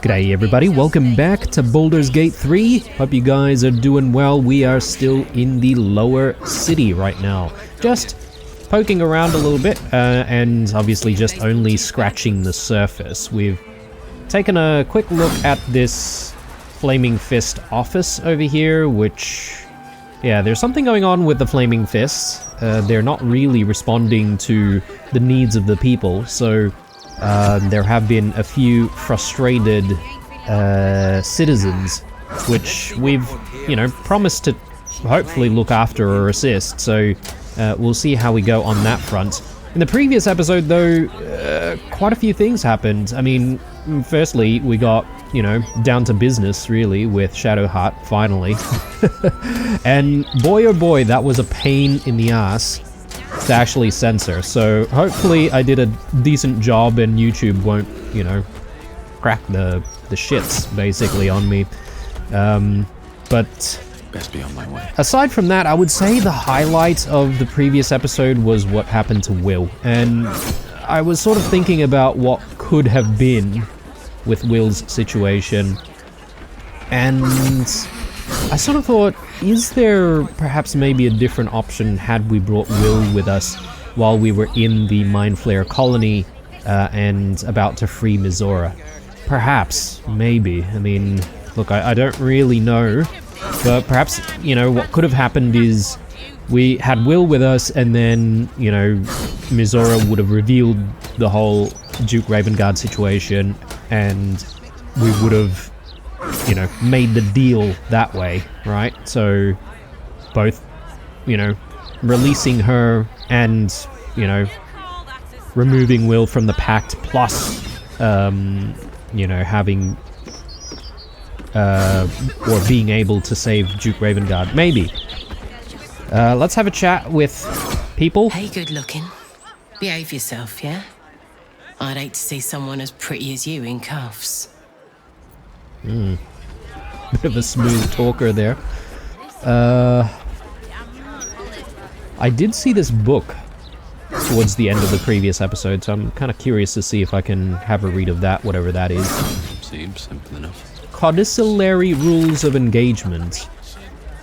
G'day everybody, welcome back to Baldur's Gate 3. Hope you guys are doing well. We are still in the lower city right now. Just poking around a little bit, and obviously just only scratching the surface. We've taken a quick look at this Flaming Fist office over here, which... yeah, there's something going on with the Flaming Fists. They're not really responding to the needs of the people, so... there have been a few frustrated citizens, which we've, promised to hopefully look after or assist, so we'll see how we go on that front. In the previous episode, though, quite a few things happened. I mean, firstly, we got, down to business, really, with Shadowheart, finally. And boy oh boy, that was a pain in the ass to actually censor, so hopefully I did a decent job and YouTube won't, crack the shits, basically, on me. But best be on my way. Aside from that, I would say the highlight of the previous episode was what happened to Will, and I was sort of thinking about what could have been with Will's situation, and I sort of thought, is there perhaps maybe a different option had we brought Will with us while we were in the Mind Flayer colony and about to free Mizora? Perhaps, maybe. I mean, look, I don't really know, but perhaps, what could have happened is we had Will with us and then, Mizora would have revealed the whole Duke Ravengard situation and we would have made the deal that way, right? So, both, releasing her and, removing Will from the pact, plus, having, or being able to save Duke Ravengard. Maybe. Let's have a chat with people. Hey, good looking. Behave yourself, yeah? I'd hate to see someone as pretty as you in cuffs. Bit of a smooth talker there. I did see this book towards the end of the previous episode, so I'm kind of curious to see if I can have a read of that, whatever that is. Seems simple enough. Codicillary Rules of Engagement.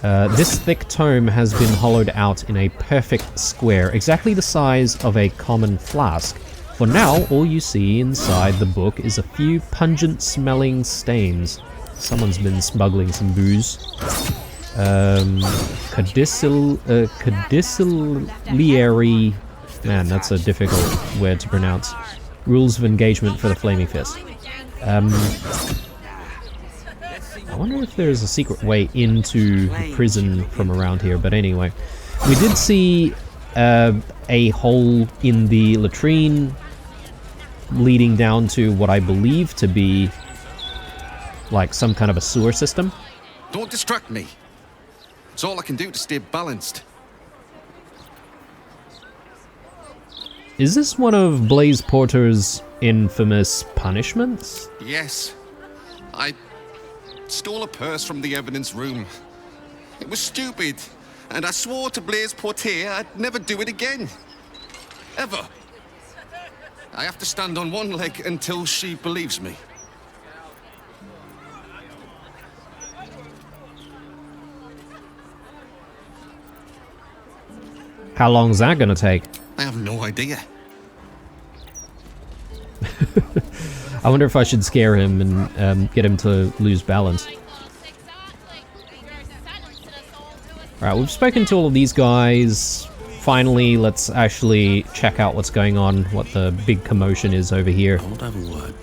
This thick tome has been hollowed out in a perfect square, exactly the size of a common flask. For now, all you see inside the book is a few pungent-smelling stains. Someone's been smuggling some booze. Codicillary... man, that's a difficult word to pronounce. Rules of engagement for the Flaming Fist. I wonder if there's a secret way into the prison from around here, but anyway. We did see a hole in the latrine leading down to what I believe to be like some kind of a sewer system. Don't distract me. It's all I can do to stay balanced. Is this one of Blaze Porter's infamous punishments? Yes. I stole a purse from the evidence room. It was stupid, and I swore to Blaze Porter I'd never do it again. Ever. I have to stand on one leg until she believes me. How long's that gonna take? I have no idea. I wonder if I should scare him and get him to lose balance. Alright, we've spoken to all of these guys. Finally, let's actually check out what's going on, what the big commotion is over here. I won't have a word.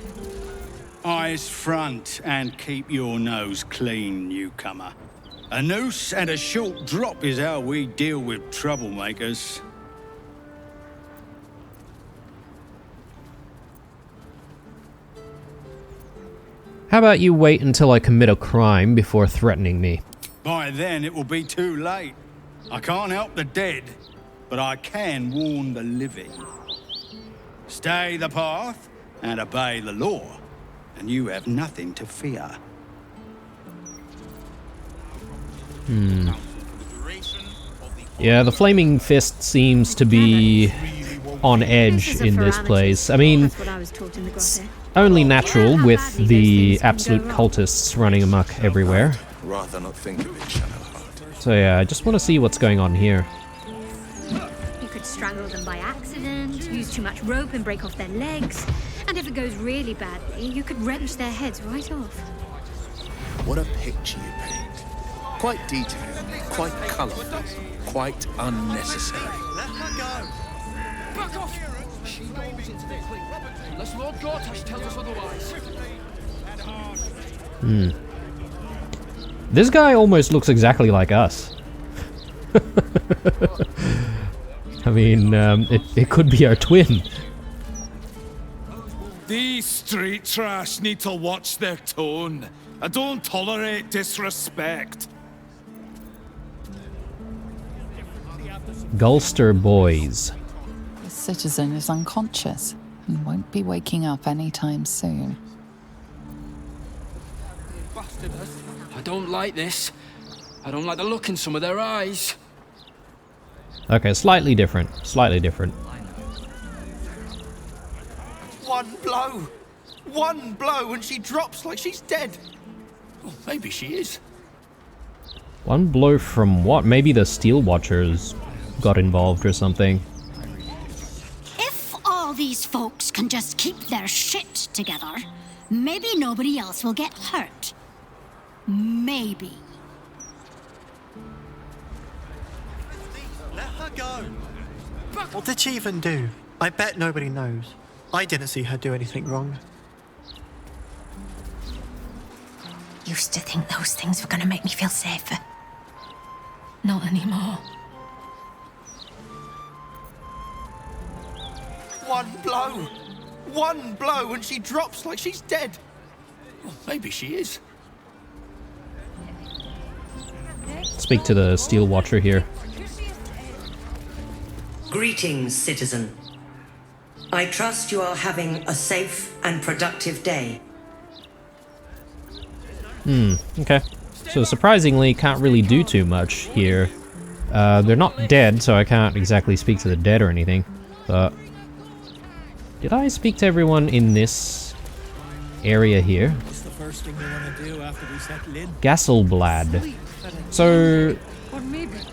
Eyes front and keep your nose clean, newcomer. A noose and a short drop is how we deal with troublemakers. How about you wait until I commit a crime before threatening me? By then it will be too late. I can't help the dead, but I can warn the living. Stay the path and obey the law, and you have nothing to fear. Yeah, the Flaming Fist seems to be on edge in this place. I mean, only natural with the absolute cultists running amok everywhere. Rather not think of it, Shadowheart. So yeah, I just want to see what's going on here. You could strangle them by accident, use too much rope and break off their legs. And if it goes really badly, you could wrench their heads right off. What a picture you paint. Quite detailed, quite colourful, quite unnecessary. Let her go. Back off! She goes into the clean. Unless Lord Gortash tells us otherwise. This guy almost looks exactly like us. I mean, it could be our twin. These street trash need to watch their tone. I don't tolerate disrespect. Gulster boys. The citizen is unconscious and won't be waking up anytime soon. I don't like this. I don't like the look in some of their eyes. Okay, slightly different. Slightly different. One blow and she drops like she's dead. Well, maybe she is. One blow from what? Maybe the Steel Watchers got involved or something. If all these folks can just keep their shit together, maybe nobody else will get hurt. Maybe. Let her go. What did she even do? I bet nobody knows. I didn't see her do anything wrong. Used to think those things were gonna make me feel safer. Not anymore. One blow and she drops like she's dead. Well, maybe she is. Speak to the Steel Watcher here. Greetings, citizen. I trust you are having a safe and productive day. Okay. So surprisingly, can't really do too much here. They're not dead, so I can't exactly speak to the dead or anything. But did I speak to everyone in this area here? What's the first thing you want to do after we settle in? Gasselblad. So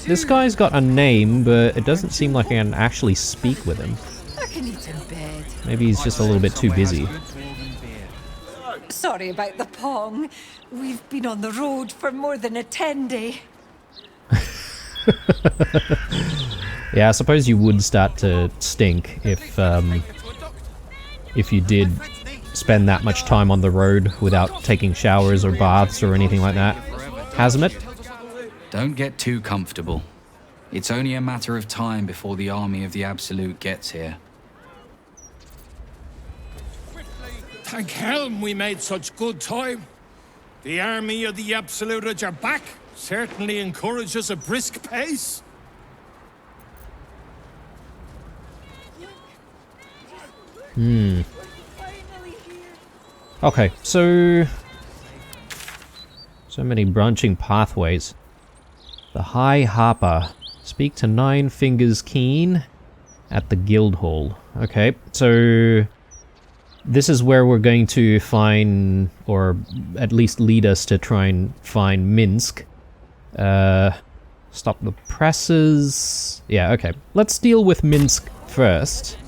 this guy's got a name, but it doesn't seem like I can actually speak with him. I can eat in bed. Maybe he's just a little bit too busy. Sorry about the pong. We've been on the road for more than a 10-day. Yeah, I suppose you would start to stink if you did spend that much time on the road without taking showers or baths or anything like that. Hasn't it? Don't get too comfortable. It's only a matter of time before the army of the Absolute gets here. Thank Helm we made such good time. The army of the Absolute are back. Certainly encourages a brisk pace. Okay, so many branching pathways. The High Harper. Speak to Nine Fingers Keen at the Guild Hall. Okay, so this is where we're going to find, or at least lead us to try and find Minsk. Stop the presses. Yeah, okay. Let's deal with Minsk first.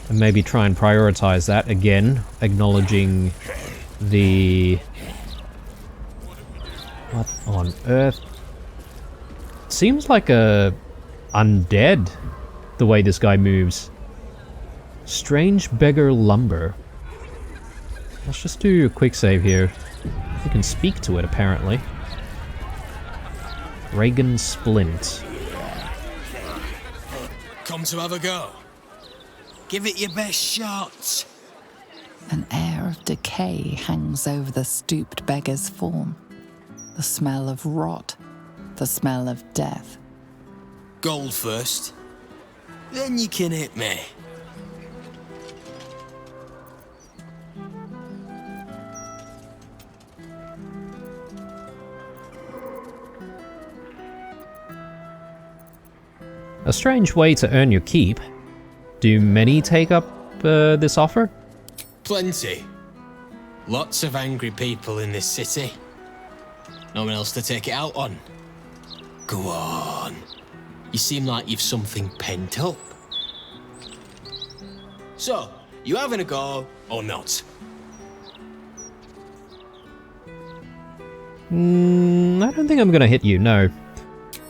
And maybe try and prioritize that again, acknowledging the... What on earth? Seems like a undead, the way this guy moves. Strange Beggar Lumber. Let's just do a quick save here. We can speak to it, apparently. Reagan Splint. Come to have a go. Give it your best shot. An air of decay hangs over the stooped beggar's form. The smell of rot. The smell of death. Gold first. Then you can hit me. A strange way to earn your keep. Do many take up this offer? Plenty. Lots of angry people in this city. No one else to take it out on. Go on. You seem like you've something pent up. So, you having a go or not? I don't think I'm gonna hit you, no.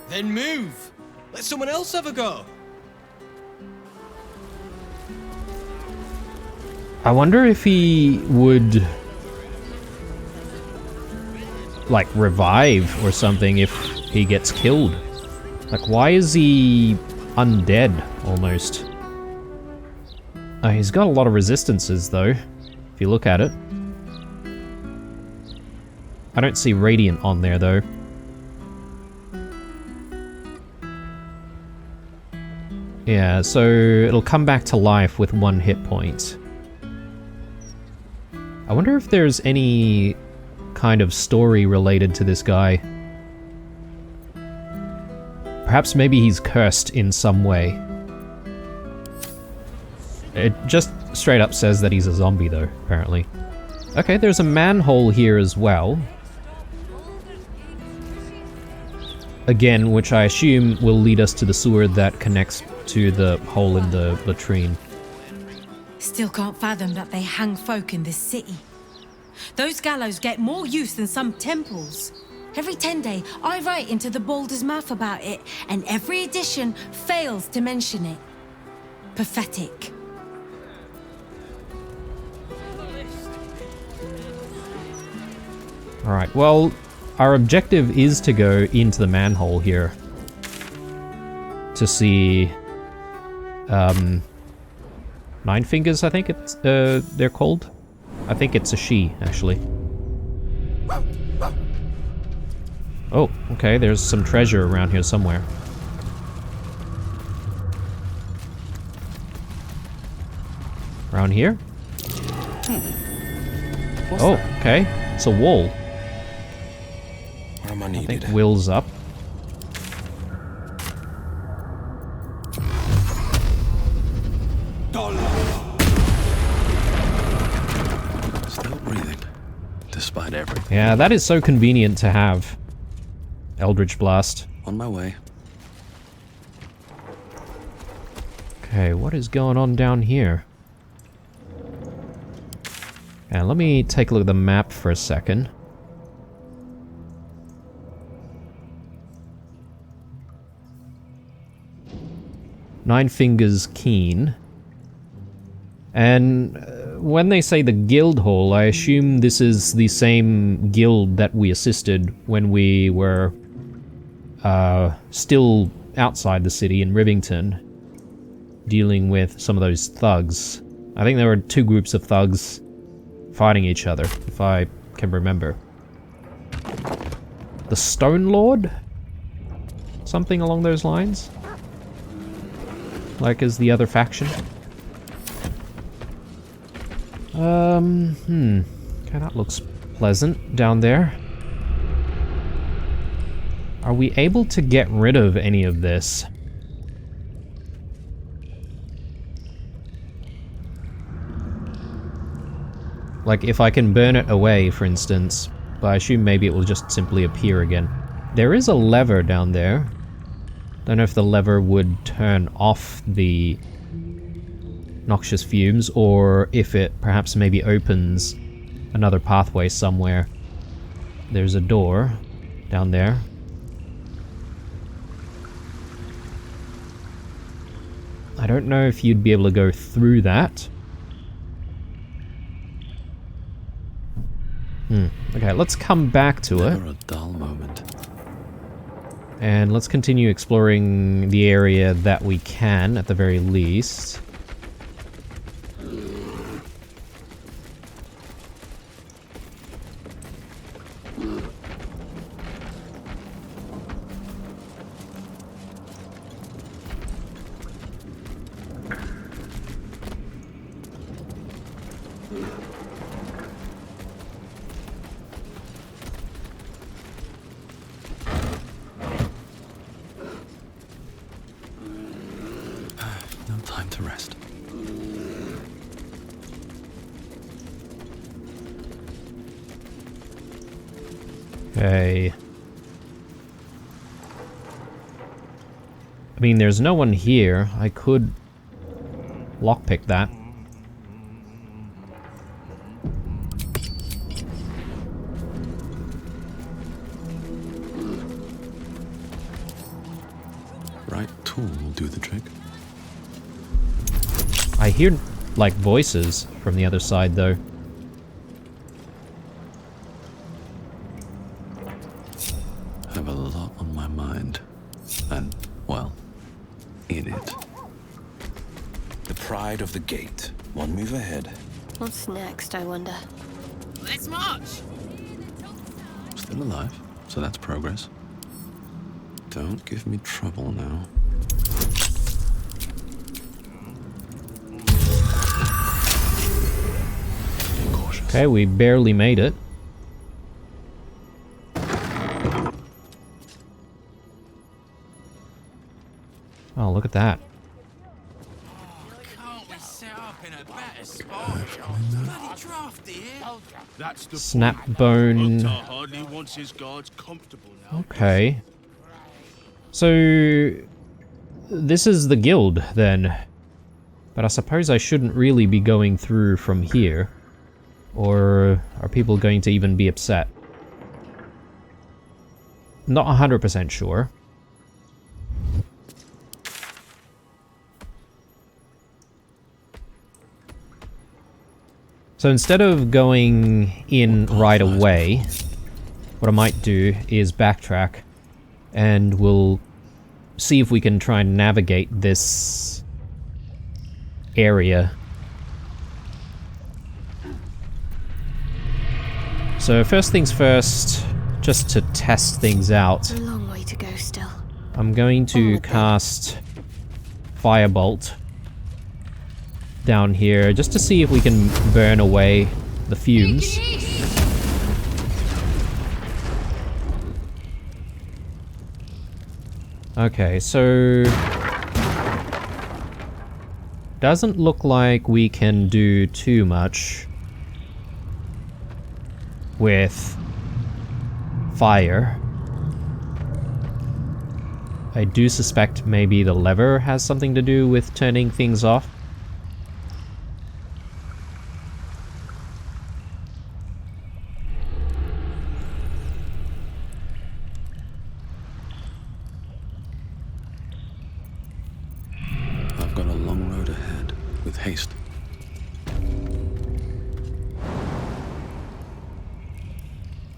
Then move. Let someone else have a go. I wonder if he would, like, revive or something if he gets killed. Like, why is he undead, almost? He's got a lot of resistances, though, if you look at it. I don't see Radiant on there, though. Yeah, so it'll come back to life with 1 hit point. I wonder if there's any kind of story related to this guy. Perhaps maybe he's cursed in some way. It just straight up says that he's a zombie, though, apparently. Okay, there's a manhole here as well. Again, which I assume will lead us to the sewer that connects to the hole in the latrine. Still can't fathom that they hang folk in this city. Those gallows get more use than some temples. Every 10 day, I write into the Baldur's mouth about it, and every edition fails to mention it. Pathetic. Alright, well, our objective is to go into the manhole here. To see... Nine Fingers, I think it's, they're called. I think it's a she, actually. Oh, okay, there's some treasure around here somewhere. Around here? Oh, okay. It's a wall. Where am I I needed? think Will's up. Still breathing, despite everything. Yeah, that is so convenient to have. Eldritch Blast. On my way. Okay, what is going on down here? And let me take a look at the map for a second. Nine Fingers Keen. And when they say the guild hall, I assume this is the same guild that we assisted when we were still outside the city in Rivington, dealing with some of those thugs. I think there were 2 groups of thugs fighting each other, if I can remember. The Stone Lord? Something along those lines? Like as the other faction? Okay, that looks pleasant down there. Are we able to get rid of any of this? Like, if I can burn it away, for instance, but I assume maybe it will just simply appear again. There is a lever down there. Don't know if the lever would turn off the noxious fumes, or if it perhaps maybe opens another pathway somewhere. There's a door down there. I don't know if you'd be able to go through that. Okay, let's come back to it. Never a dull moment. And let's continue exploring the area that we can, at the very least. No time to rest. Okay. I mean, there's no one here. I could lockpick that. Right tool will do the trick. I hear, like, voices from the other side, though. I have a lot on my mind. And, well, in it. The pride of the gate. One move ahead. What's next, I wonder? Let's march! Still alive, so that's progress. Don't give me trouble now. Okay, we barely made it. Oh, look at that. Snap bone. Okay. So this is the guild then. But I suppose I shouldn't really be going through from here. Or are people going to even be upset? Not 100% sure. So instead of going in right away, what I might do is backtrack and we'll see if we can try and navigate this area. So first things first, just to test things out, A long way to go still. I'm going to cast Firebolt down here just to see if we can burn away the fumes. Okay, so doesn't look like we can do too much with fire. I do suspect maybe the lever has something to do with turning things off. I've got a long road ahead, with haste.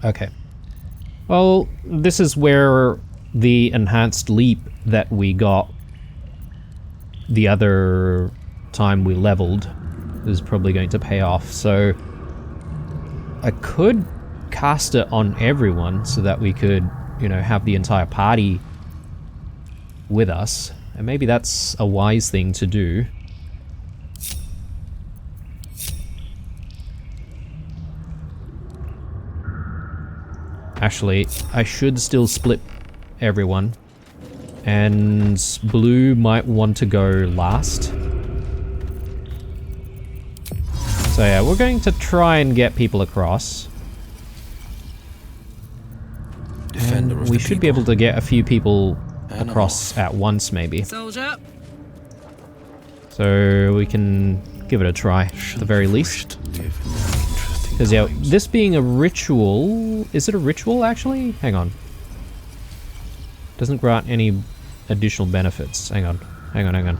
Okay. Well, this is where the enhanced leap that we got the other time we leveled is probably going to pay off. So I could cast it on everyone so that we could, you know, have the entire party with us. And maybe that's a wise thing to do. Actually, I should still split everyone. And Blue might want to go last. So yeah, we're going to try and get people across. And we should be able to get a few people across at once, maybe. Soldier. So we can give it a try, at the very least. Because yeah, this being a ritual... Is it a ritual, actually? Hang on. Doesn't grant any additional benefits. Hang on. Hang on, hang on.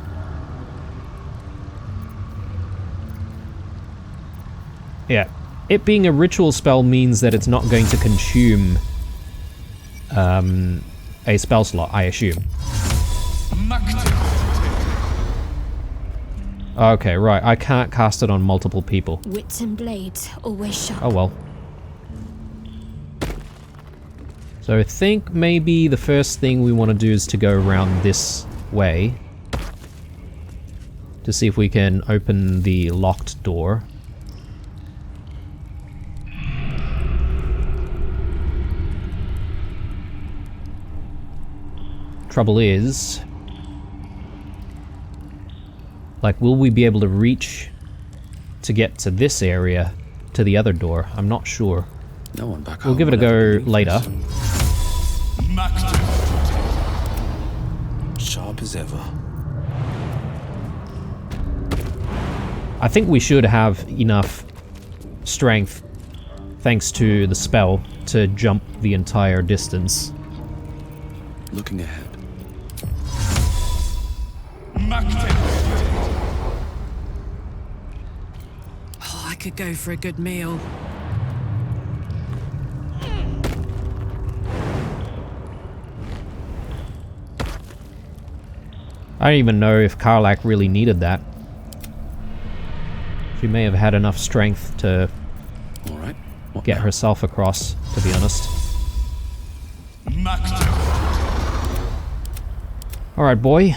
Yeah. It being a ritual spell means that it's not going to consume a spell slot, I assume. Okay, right. I can't cast it on multiple people. Wits and blades, always sharp. Oh well. So I think maybe the first thing we want to do is to go around this way. To see if we can open the locked door. Trouble is... like, will we be able to reach to get to this area, to the other door? I'm not sure. No one back We'll home give it a will ever go believe later. this. Sharp as ever. I think we should have enough strength, thanks to the spell, to jump the entire distance. Looking ahead. Oh, I could go for a good meal. I don't even know if Karlak really needed that. She may have had enough strength to get herself across, to be honest. Alright, boy.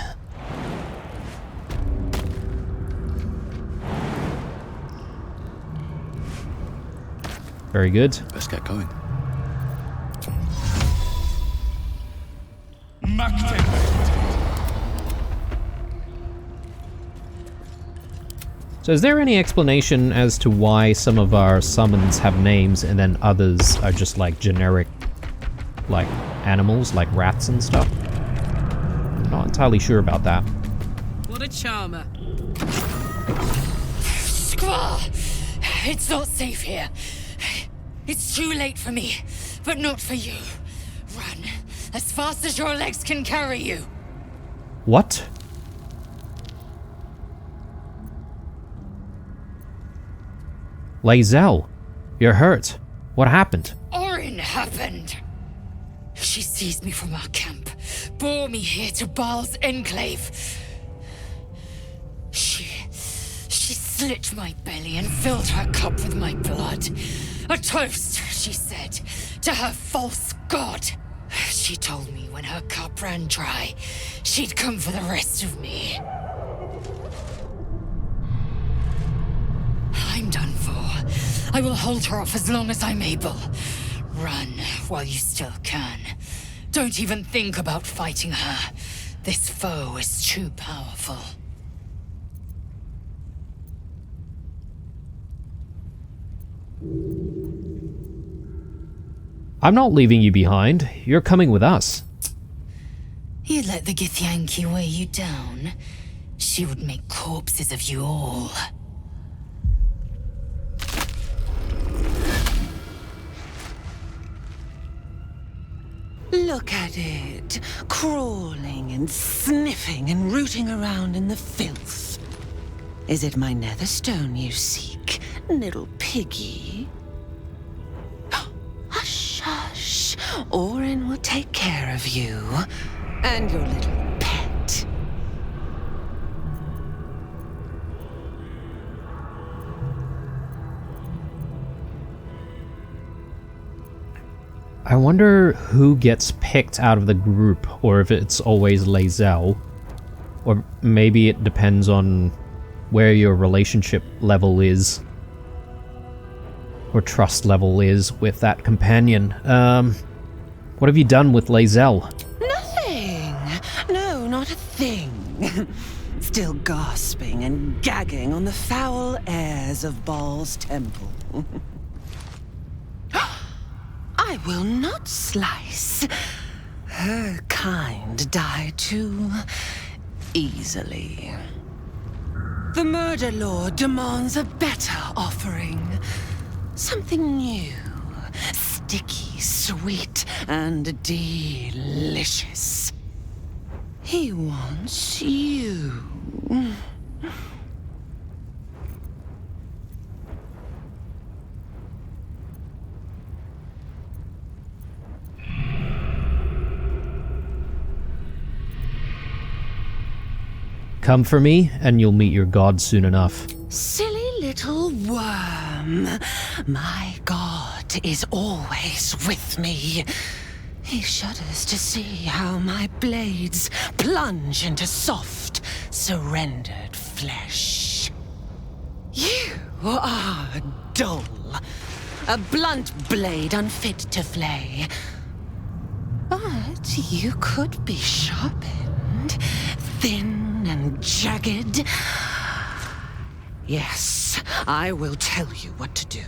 Very good. Let's get going. So is there any explanation as to why some of our summons have names and then others are just like generic, like animals, like rats and stuff? I'm not entirely sure about that. What a charmer. Squaw! It's not safe here. It's too late for me, but not for you. Run as fast as your legs can carry you. What? Lae'zel, you're hurt. What happened? Orin happened. She seized me from our camp, bore me here to Baal's enclave. She slit my belly and filled her cup with my blood. A toast, she said, to her false god. She told me when her cup ran dry, she'd come for the rest of me. I'm done for. I will hold her off as long as I'm able. Run while you still can. Don't even think about fighting her. This foe is too powerful. I'm not leaving you behind. You're coming with us. You'd let the Githyanki weigh you down. She would make corpses of you all. Look at it, crawling and sniffing and rooting around in the filth. Is it my netherstone you seek, little piggy? Hush, hush. Orin will take care of you and your little pet. I wonder who gets picked out of the group, or if it's always Lae'zel. Or maybe it depends on where your relationship level is. Or trust level is with that companion. What have you done with Lae'zel? Nothing. No, not a thing. Still gasping and gagging on the foul airs of Baal's temple. I will not slice. Her kind die too easily. The Murder Lord demands a better offering. Something new, sticky, sweet, and delicious. He wants you. Come for me, and you'll meet your god soon enough. Silly little worm. My God is always with me. He shudders to see how my blades plunge into soft, surrendered flesh. You are dull. A blunt blade unfit to flay. But you could be sharpened, thin and jagged. Yes, I will tell you what to do.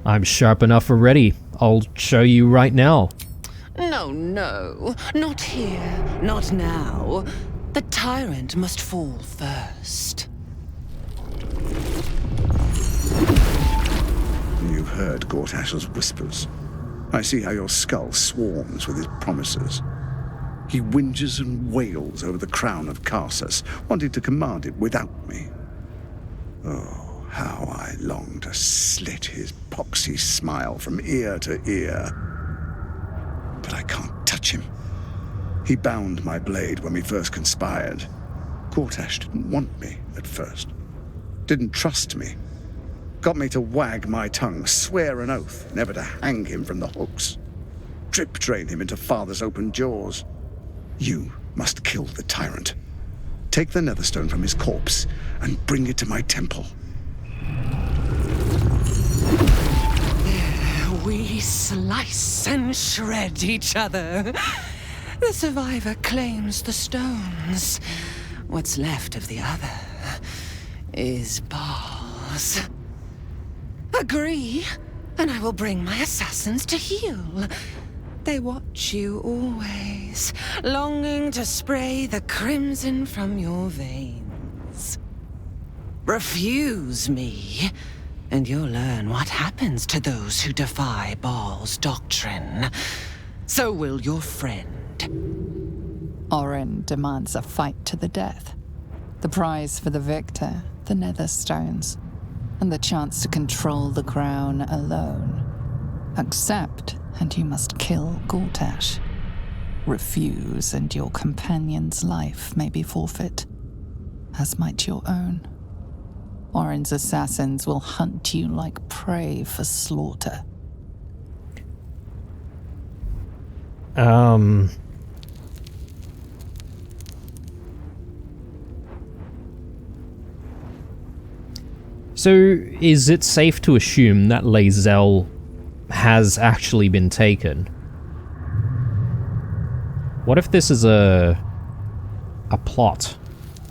I'm sharp enough already. I'll show you right now. No, not here, not now. The tyrant must fall first. You've heard Gortash's whispers. I see how your skull swarms with his promises. He whinges and wails over the crown of Karsus, wanting to command it without me. Oh, how I long to slit his poxy smile from ear to ear. But I can't touch him. He bound my blade when we first conspired. Gortash didn't want me at first. Didn't trust me. Got me to wag my tongue, swear an oath, never to hang him from the hooks. Drip drain him into father's open jaws. You must kill the tyrant. Take the Netherstone from his corpse and bring it to my temple. We slice and shred each other. The survivor claims the stones. What's left of the other is Baal's. Agree, and I will bring my assassins to heal. They watch you always, longing to spray the crimson from your veins. Refuse me, and you'll learn what happens to those who defy Baal's doctrine. So will your friend. Orin demands a fight to the death. The prize for the victor, the Netherstones, and the chance to control the crown alone. Accept, and you must kill Gortash. Refuse, and your companion's life may be forfeit, as might your own. Orin's assassins will hunt you like prey for slaughter. So, is it safe to assume that Lae'zel has actually been taken? What if this is a plot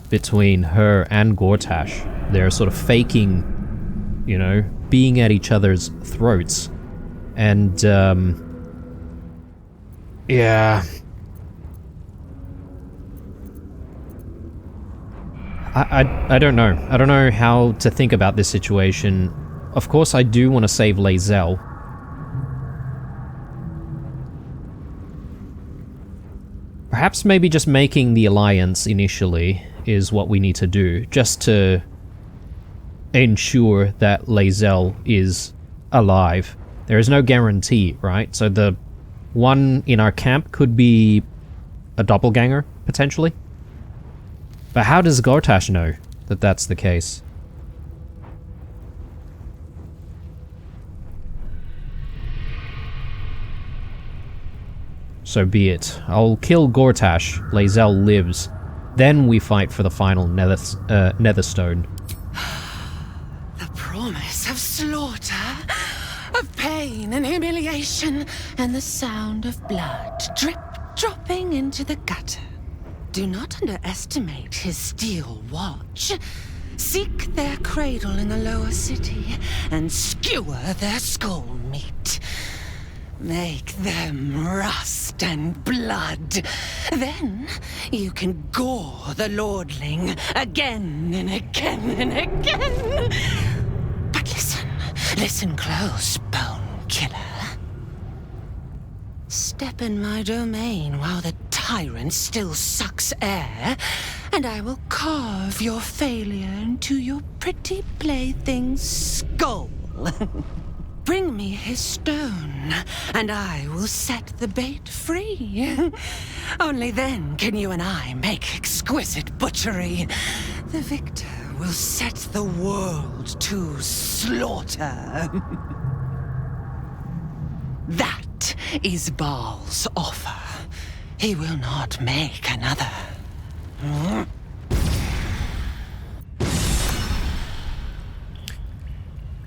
between her and Gortash? They're sort of faking, you know, being at each other's throats. And, yeah. I don't know. I don't know how to think about this situation. Of course, I do want to save Lae'zel. Perhaps maybe just making the alliance initially is what we need to do, just to ensure that Lae'zel is alive. There is no guarantee, right? So the one in our camp could be a doppelganger, potentially. But how does Gortash know that that's the case? So be it. I'll kill Gortash, Lae'zel lives, then we fight for the final Netherstone. The promise of slaughter, of pain and humiliation, and the sound of blood dropping into the gutter. Do not underestimate his steel watch. Seek their cradle in the lower city and skewer their skull meat. Make them rust and blood. Then you can gore the lordling again and again and again. But listen close, Bone Killer. Step in my domain while the tyrant still sucks air, and I will carve your failure into your pretty plaything's skull. Bring me his stone, and I will set the bait free. Only then can you and I make exquisite butchery. The victor will set the world to slaughter. That is Baal's offer. He will not make another.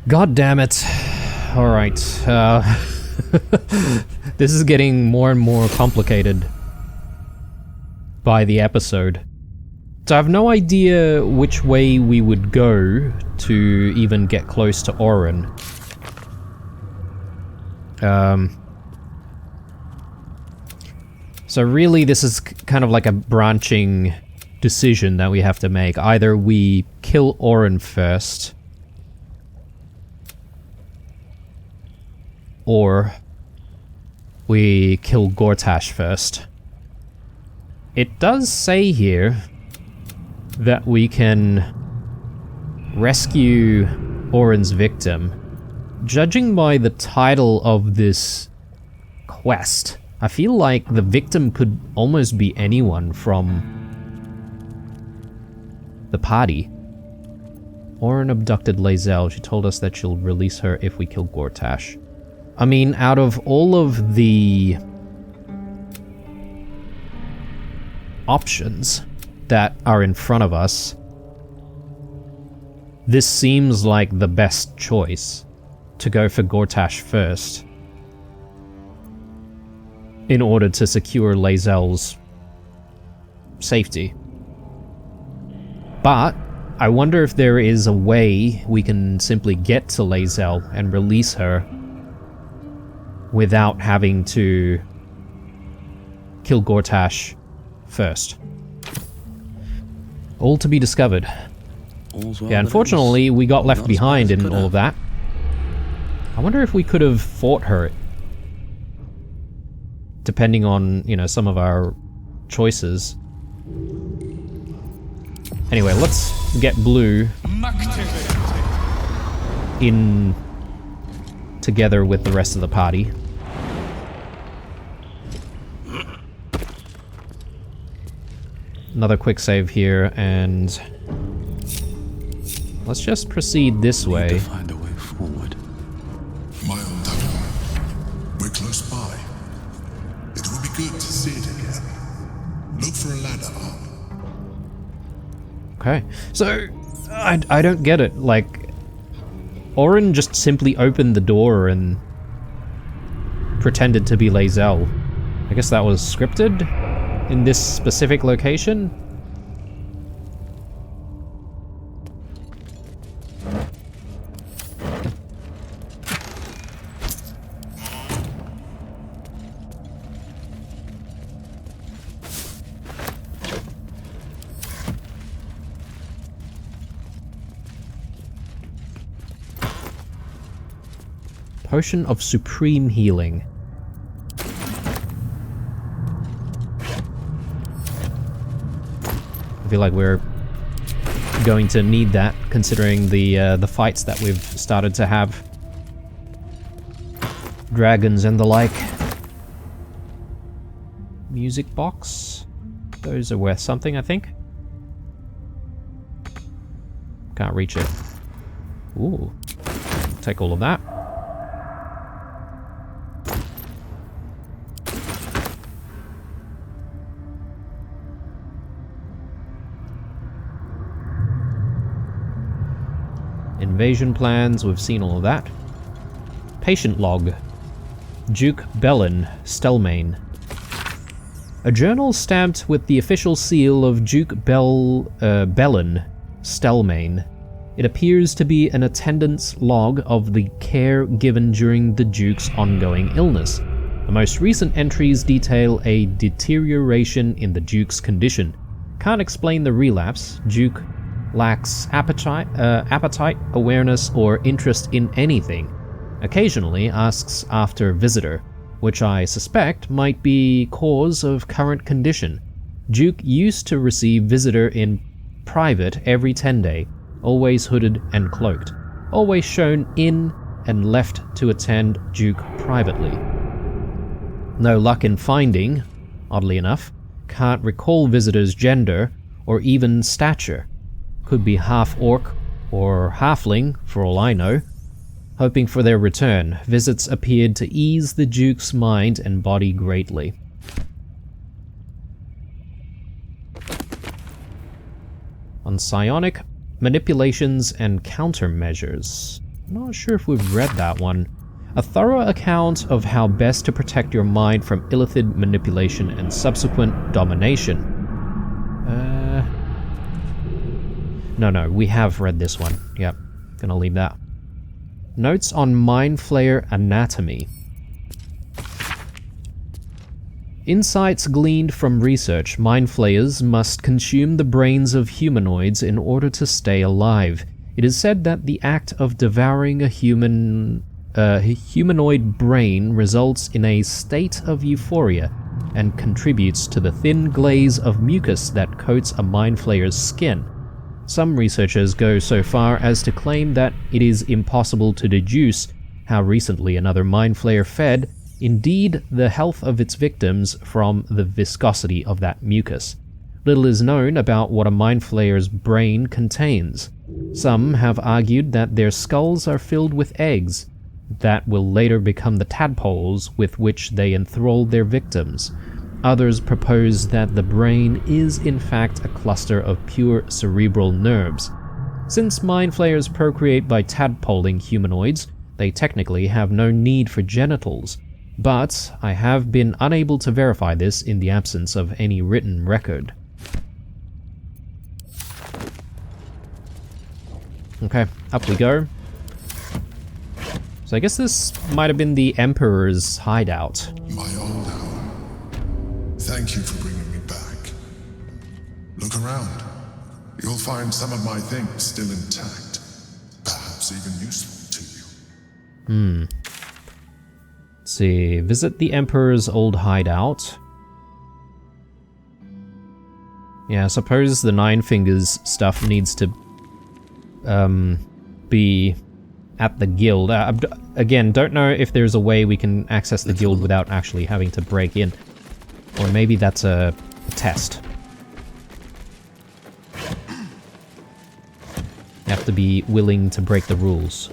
God damn it. Alright, this is getting more and more complicated by the episode. So I have no idea which way we would go to even get close to Orin. So really this is kind of like a branching decision that we have to make. Either we kill Oren first, or we kill Gortash first. It does say here that we can rescue Oren's victim. Judging by the title of this quest, I feel like the victim could almost be anyone from the party. Oren abducted Lae'zel. She told us that she'll release her if we kill Gortash. I mean, out of all of the options that are in front of us, this seems like the best choice, to go for Gortash first, in order to secure Lae'zel's safety. But I wonder if there is a way we can simply get to Lae'zel and release her without having to kill Gortash first. All to be discovered. Yeah, unfortunately, we got left behind in all of that. I wonder if we could have fought her, depending on, you know, some of our choices. Anyway, let's get Blue in together with the rest of the party. Another quick save here, and let's just proceed this way. To find a way forward. My own town. We're close by. It would be good to see it again. Look for a ladder up. Okay, so I don't get it. Like, Oren just simply opened the door and pretended to be Lae'zel. I guess that was scripted in this specific location. Potion of Supreme Healing. I feel like we're going to need that, considering the fights that we've started to have. Dragons and the like. Music box. Those are worth something, I think. Can't reach it. Ooh. Take all of that. Invasion plans, we've seen all of that. Patient log. Duke Bellin, Stelmane. A journal stamped with the official seal of Duke Bellin, Stelmane. It appears to be an attendance log of the care given during the Duke's ongoing illness. The most recent entries detail a deterioration in the Duke's condition. Can't explain the relapse. Duke lacks appetite, awareness, or interest in anything. Occasionally asks after visitor, which I suspect might be cause of current condition. Duke used to receive visitor in private every 10 day, always hooded and cloaked, always shown in and left to attend Duke privately. No luck in finding, oddly enough, can't recall visitor's gender or even stature. Could be half-orc or halfling, for all I know. Hoping for their return, visits appeared to ease the Duke's mind and body greatly. On psionic, manipulations and countermeasures. Not sure if we've read that one. A thorough account of how best to protect your mind from illithid manipulation and subsequent domination. No, we have read this one. Yep, gonna leave that. Notes on Mind Flayer anatomy. Insights gleaned from research, mind flayers must consume the brains of humanoids in order to stay alive. It is said that the act of devouring a humanoid brain results in a state of euphoria and contributes to the thin glaze of mucus that coats a mind flayer's skin. Some researchers go so far as to claim that it is impossible to deduce how recently another mind flayer fed, indeed the health of its victims, from the viscosity of that mucus. Little is known about what a mind flayer's brain contains. Some have argued that their skulls are filled with eggs that will later become the tadpoles with which they enthrall their victims. Others propose that the brain is in fact a cluster of pure cerebral nerves. Since mind flayers procreate by tadpoling humanoids, they technically have no need for genitals, but I have been unable to verify this in the absence of any written record. Okay, up we go. So I guess this might have been the Emperor's hideout. My old home. Thank you for bringing me back. Look around. You'll find some of my things still intact. Perhaps even useful to you. Let's see. Visit the Emperor's old hideout. Yeah, I suppose the Nine Fingers stuff needs to be at the guild. Again, don't know if there's a way we can access the guild without actually having to break in. Or maybe that's a test. You have to be willing to break the rules.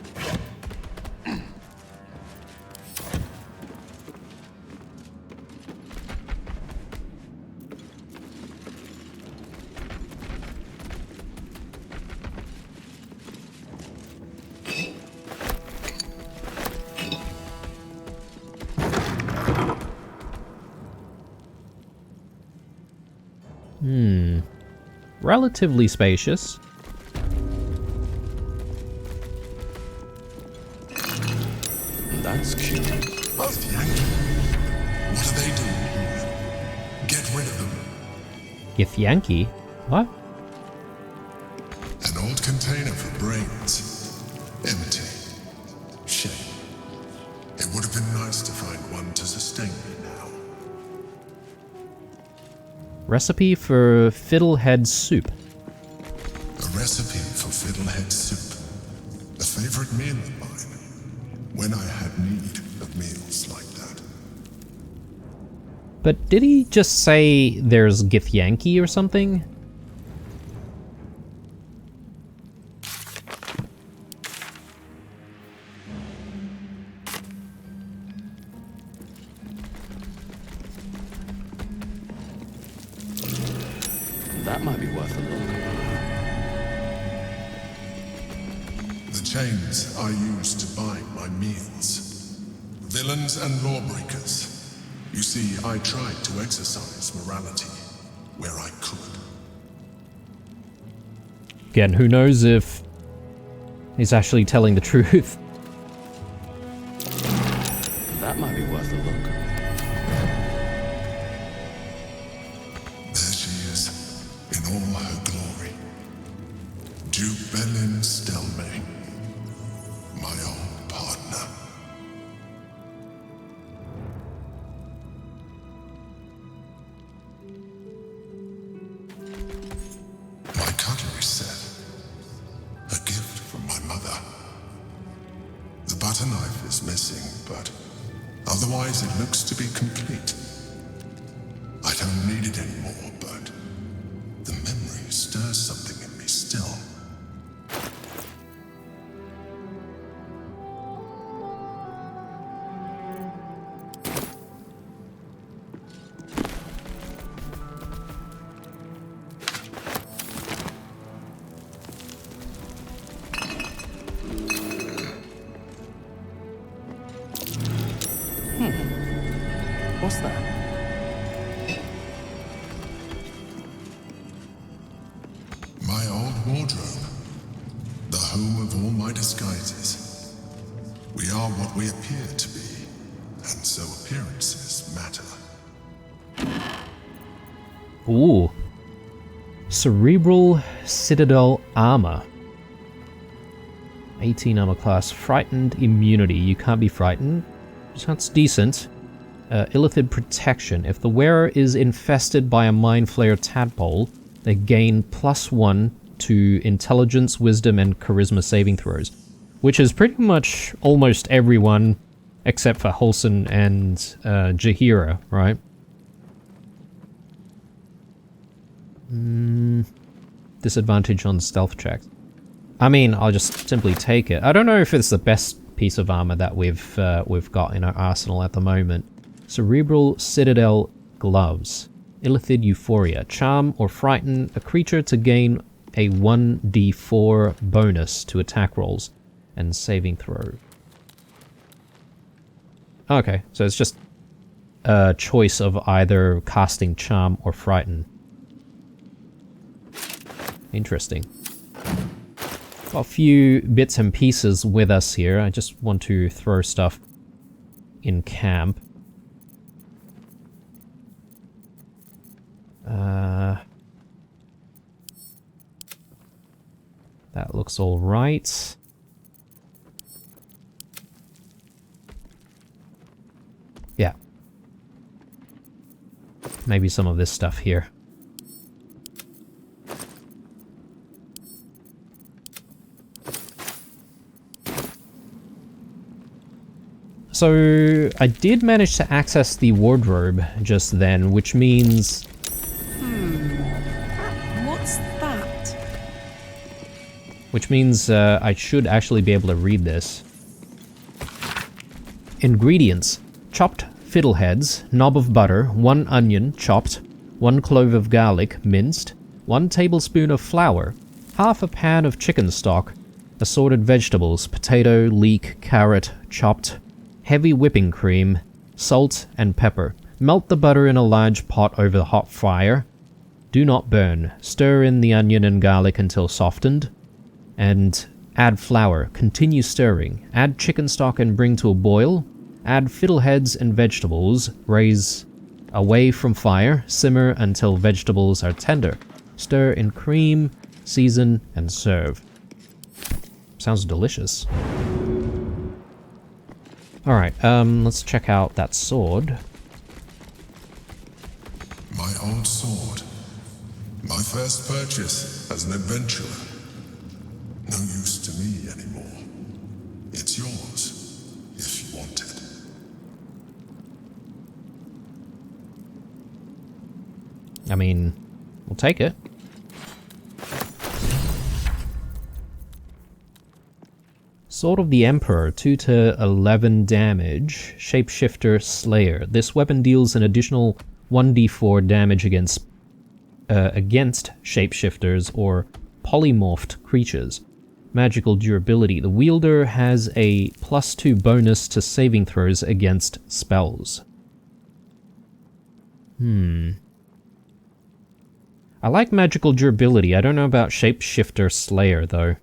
Relatively spacious. That's cute. Githyanki. What are they doing here? Get rid of them. Githyanki? What? An old container for brains. Empty. Shame. It would have been nice to find one to sustain me now. Recipe for fiddlehead soup. A recipe for fiddlehead soup. A favorite meal of mine. When I had need of meals like that. But did he just say there's Githyanki or something? That might be worth a look. The chains I use to bind my meals. Villains and lawbreakers. You see, I tried to exercise morality where I could. Again, who knows if he's actually telling the truth. That might be worth a look. There she is, in all her glory. Duke Belin Stelmane, my old partner. My cutlery set, a gift from my mother. The butter knife is missing, but otherwise it looks to be complete. I don't need it anymore, but the memory stirs something in me still. What's that? My old wardrobe. The home of all my disguises. We are what we appear to be, and so appearances matter. Ooh. Cerebral Citadel Armor. 18 armor class. Frightened immunity. You can't be frightened. That's decent. Illithid protection. If the wearer is infested by a Mind Flayer tadpole, they gain +1 to intelligence, wisdom, and charisma saving throws. Which is pretty much almost everyone except for Holson and Jaheira, right? Disadvantage on stealth checks. I mean, I'll just simply take it. I don't know if it's the best piece of armor that we've got in our arsenal at the moment. Cerebral Citadel Gloves. Illithid Euphoria. Charm or frighten a creature to gain a 1d4 bonus to attack rolls and saving throw. Okay, so it's just a choice of either casting Charm or Frighten. Interesting. Got a few bits and pieces with us here. I just want to throw stuff in camp. That looks all right. Yeah. Maybe some of this stuff here. So, I did manage to access the wardrobe just then, which means... What's that? Which means I should actually be able to read this. Ingredients. Chopped fiddleheads, knob of butter, 1 onion, chopped, 1 clove of garlic, minced, 1 tablespoon of flour, half a pan of chicken stock, assorted vegetables, potato, leek, carrot, chopped, heavy whipping cream, salt, and pepper. Melt the butter in a large pot over the hot fire. Do not burn. Stir in the onion and garlic until softened. And add flour. Continue stirring. Add chicken stock and bring to a boil. Add fiddleheads and vegetables. Raise away from fire. Simmer until vegetables are tender. Stir in cream, season, and serve. Sounds delicious. Alright, let's check out that sword. My old sword. My first purchase as an adventurer. No use to me anymore. It's yours, if you want it. I mean, we'll take it. Sword of the Emperor, 2 to 11 damage. Shapeshifter Slayer. This weapon deals an additional 1d4 damage against shapeshifters or polymorphed creatures. Magical durability. The wielder has a +2 bonus to saving throws against spells. I like magical durability. I don't know about Shapeshifter Slayer, though.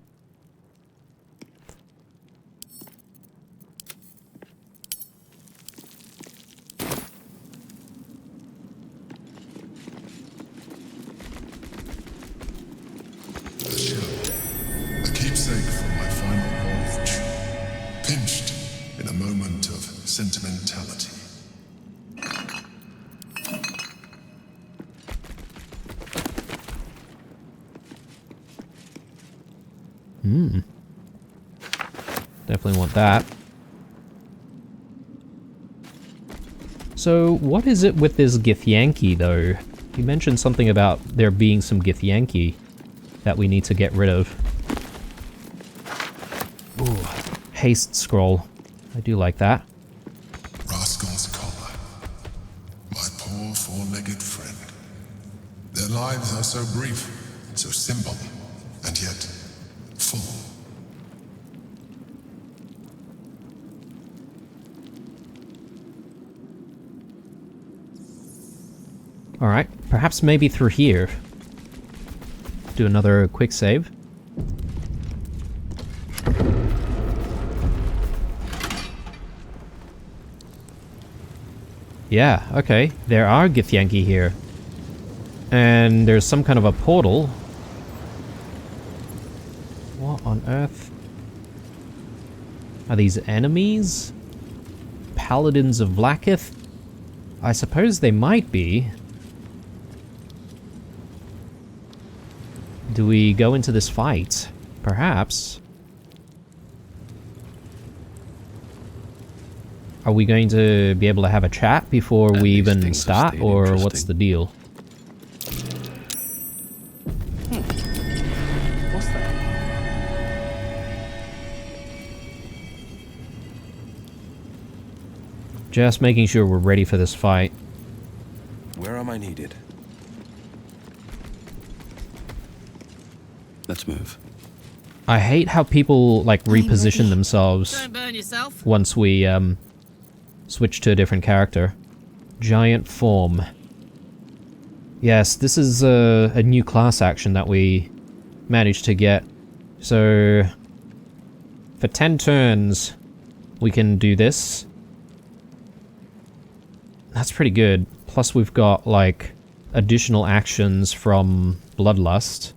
Sentimentality. Definitely want that. So, what is it with this Githyanki, though? You mentioned something about there being some Githyanki that we need to get rid of. Ooh, haste scroll. I do like that. Rascal's collar. My poor four-legged friend. Their lives are so brief, so simple, and yet full. Alright, perhaps maybe through here. Do another quick save. Yeah, okay. There are Githyanki here. And there's some kind of a portal. What on earth? Are these enemies? Paladins of Vlaakith? I suppose they might be. Do we go into this fight? Perhaps. Are we going to be able to have a chat before we even start, or what's the deal? What's that? Just making sure we're ready for this fight. Where am I needed? Let's move. I hate how people, like, reposition themselves Don't burn yourself. once we, switch to a different character. Giant form. Yes, this is a new class action that we managed to get. So, for 10 turns, we can do this. That's pretty good. Plus we've got, like, additional actions from Bloodlust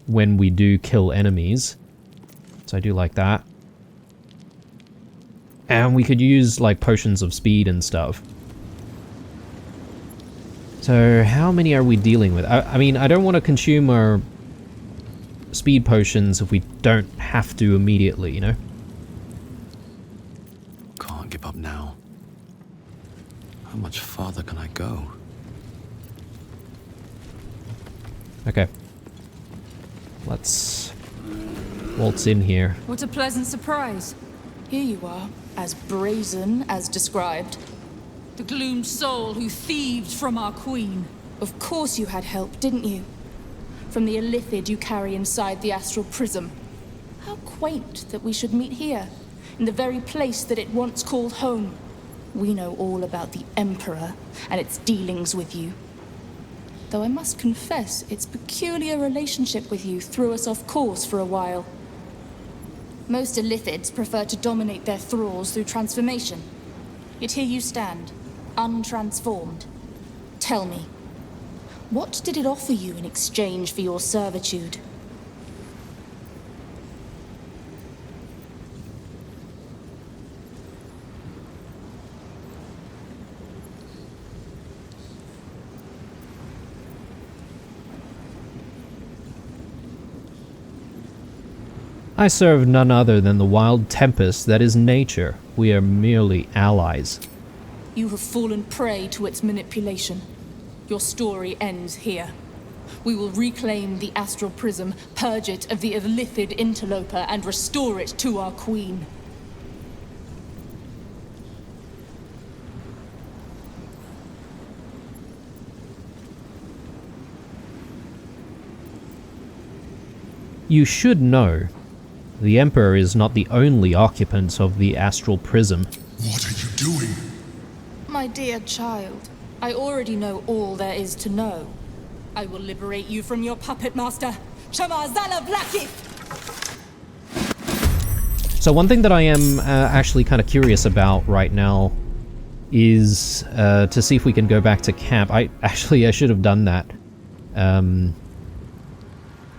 when we do kill enemies. So I do like that. And we could use, like, potions of speed and stuff. So, how many are we dealing with? I mean, I don't want to consume our speed potions if we don't have to immediately, you know? Can't give up now. How much farther can I go? Okay. Let's waltz in here. What a pleasant surprise. Here you are, as brazen as described. The gloomed soul who thieved from our queen. Of course you had help, didn't you? From the illithid you carry inside the astral prism. How quaint that we should meet here, in the very place that it once called home. We know all about the Emperor and its dealings with you. Though I must confess, its peculiar relationship with you threw us off course for a while. Most illithids prefer to dominate their thralls through transformation. Yet here you stand, untransformed. Tell me, what did it offer you in exchange for your servitude? I serve none other than the wild tempest that is nature. We are merely allies. You have fallen prey to its manipulation. Your story ends here. We will reclaim the astral prism, purge it of the illithid interloper, and restore it to our queen. You should know, the Emperor is not the only occupant of the astral prism. What are you doing? My dear child, I already know all there is to know. I will liberate you from your puppet master, Shamazala Vlaakith! So one thing that I am actually kind of curious about right now is to see if we can go back to camp. I should have done that.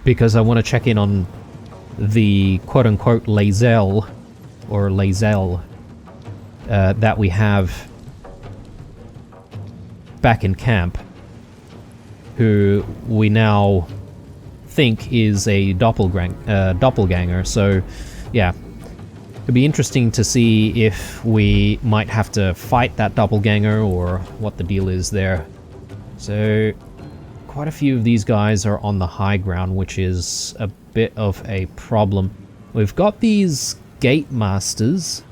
Because I want to check in on the quote-unquote Lae'zel, or Lae'zel, that we have back in camp, who we now think is a doppelganger, so yeah. It'd be interesting to see if we might have to fight that doppelganger, or what the deal is there. So, quite a few of these guys are on the high ground, which is a bit of a problem. We've got these gate masters.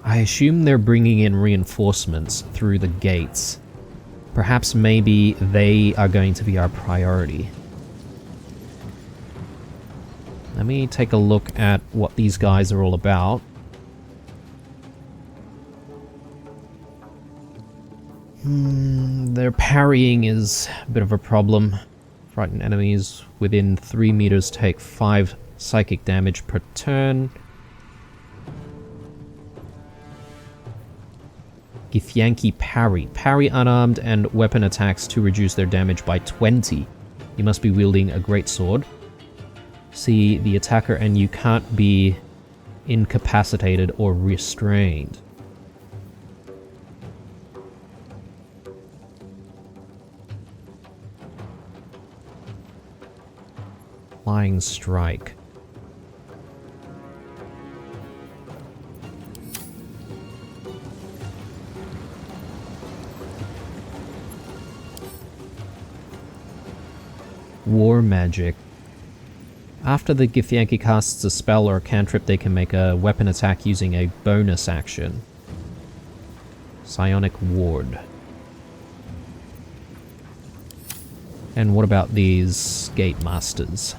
I assume they're bringing in reinforcements through the gates. Perhaps maybe they are going to be our priority. Let me take a look at what these guys are all about. Their parrying is a bit of a problem. Frightened enemies within 3 meters take 5 psychic damage per turn. Githyanki parry. Parry unarmed and weapon attacks to reduce their damage by 20. You must be wielding a greatsword. See the attacker and you can't be incapacitated or restrained. Flying strike. War magic. After the Githyanki casts a spell or a cantrip, they can make a weapon attack using a bonus action. Psionic ward. And what about these gate masters?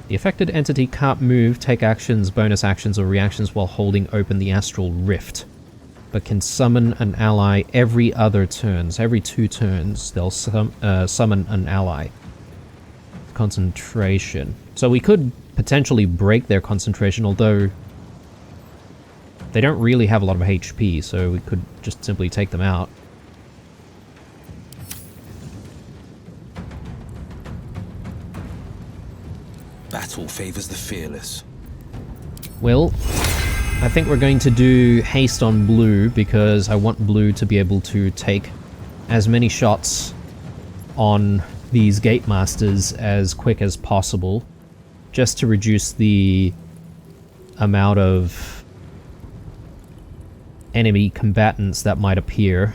The affected entity can't move, take actions, bonus actions, or reactions while holding open the astral rift, but can summon an ally every other turns. Every 2 turns, they'll summon an ally. Concentration. So we could potentially break their concentration, although they don't really have a lot of HP, so we could just simply take them out. Battle favors the fearless. Well, I think we're going to do haste on blue because I want blue to be able to take as many shots on these gate masters as quick as possible, just to reduce the amount of enemy combatants that might appear.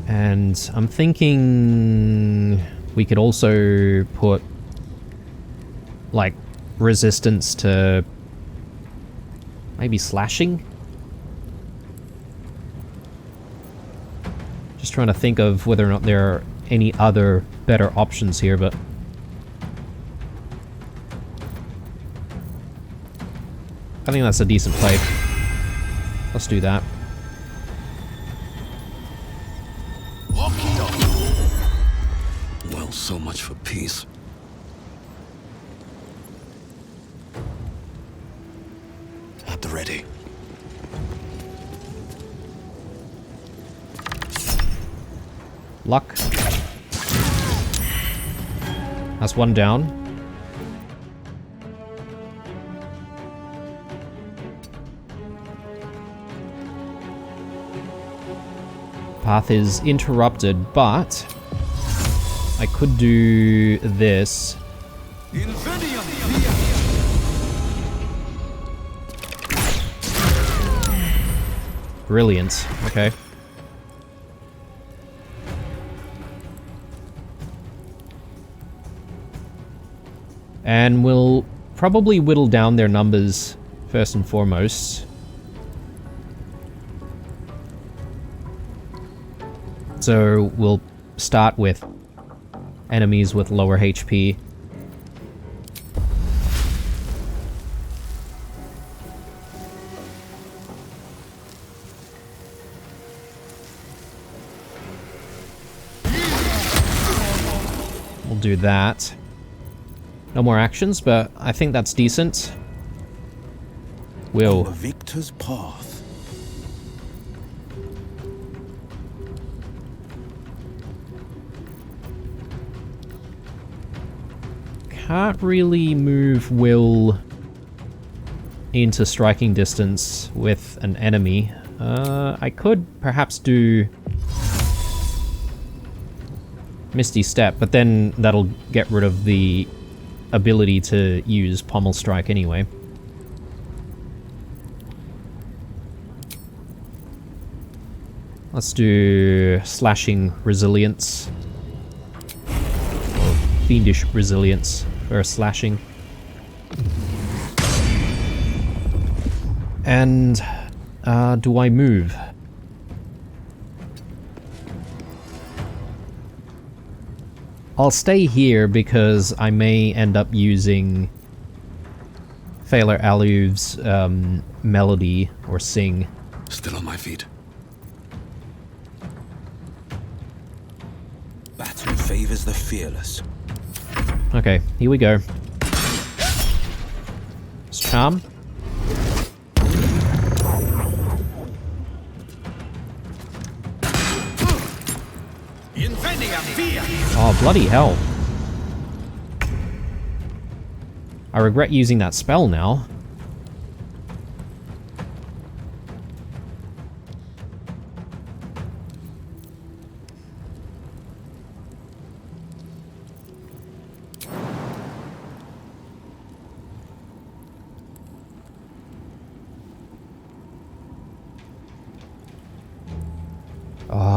And I'm thinking we could also put like resistance to maybe slashing. Just trying to think of whether or not there are any other better options here, but I think that's a decent play. Let's do that. Well, so much for peace. At the ready. Luck. That's one down. Path is interrupted, but I could do this. Brilliant. Okay. And we'll probably whittle down their numbers first and foremost. So we'll start with enemies with lower HP. We'll do that. No more actions, but I think that's decent. Will. On the victor's path. Can't really move Will into striking distance with an enemy. I could perhaps do Misty Step, but then that'll get rid of the ability to use Pommel Strike anyway. Let's do Slashing Resilience. Or Fiendish Resilience for slashing. And do I move? I'll stay here because I may end up using Phalar Aluv's melody or sing. Still on my feet. Battle favors the fearless. Okay, here we go. Let's charm. Oh, bloody hell. I regret using that spell now.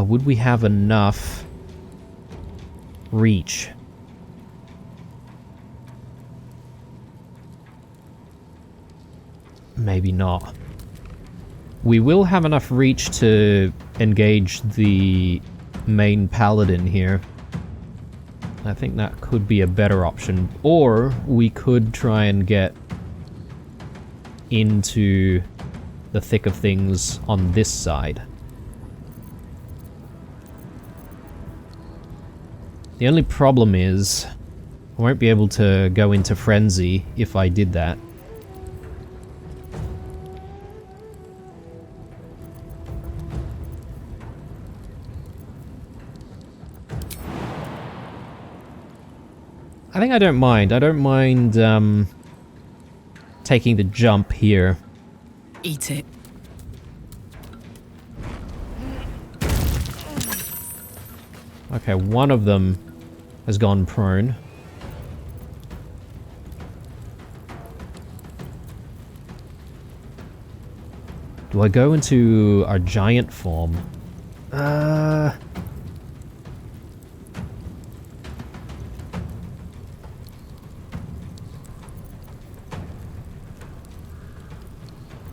Would we have enough reach? Maybe not. We will have enough reach to engage the main paladin here. I think that could be a better option. Or we could try and get into the thick of things on this side. The only problem is I won't be able to go into frenzy if I did that. I think I don't mind. I don't mind taking the jump here. Eat it. Okay, one of them has gone prone. Do I go into our giant form?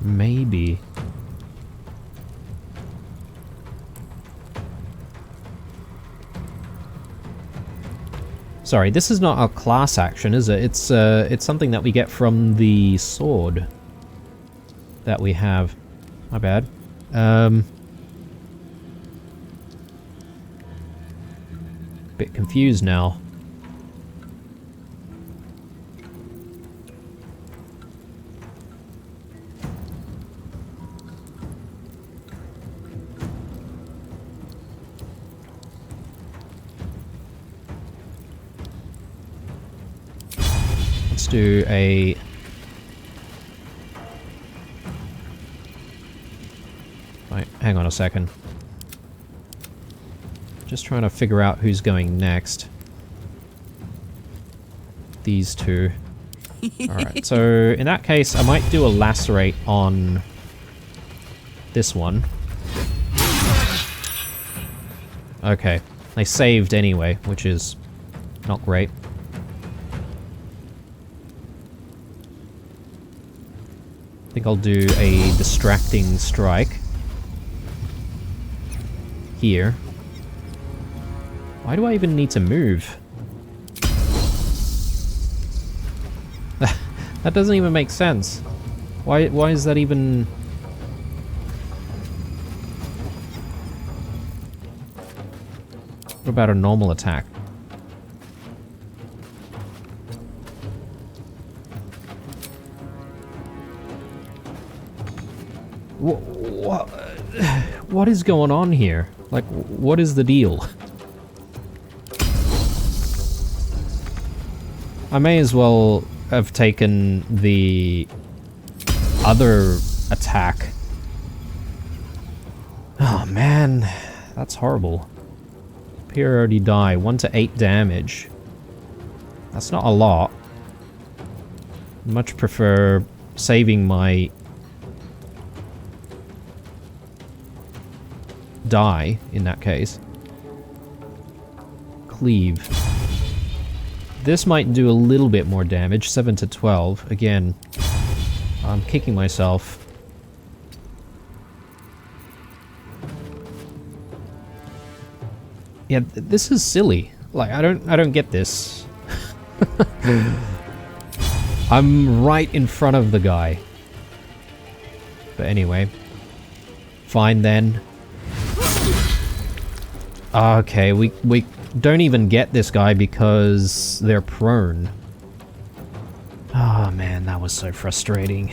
Maybe. Sorry, this is not a class action, is it? It's something that we get from the sword that we have. My bad. Bit confused now. Let's do a... Right, hang on a second. Just trying to figure out who's going next. These two. Alright, so in that case, I might do a lacerate on this one. Okay, they saved anyway, which is not great. I think I'll do a distracting strike here. Why do I even need to move? That doesn't even make sense. Why is that even... What about a normal attack? What is going on here? Like, what is the deal? I may as well have taken the other attack. Oh man, that's horrible. Superiority die, 1 to 8 damage. That's not a lot. Much prefer saving my die in that case. Cleave. This might do a little bit more damage, 7 to 12. Again, I'm kicking myself. Yeah, this is silly. Like, I don't get this. I'm right in front of the guy. But anyway. Fine then. Okay, we don't even get this guy because they're prone. Oh man, that was so frustrating.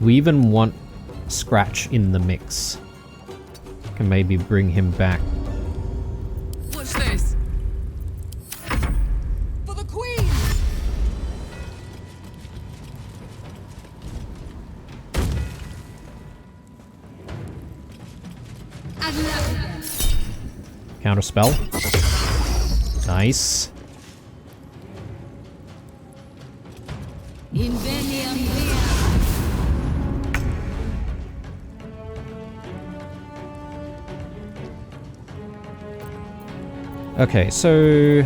We even want Scratch in the mix. Can maybe bring him back. What's this? For the Queen! Counterspell. Nice. Okay, so...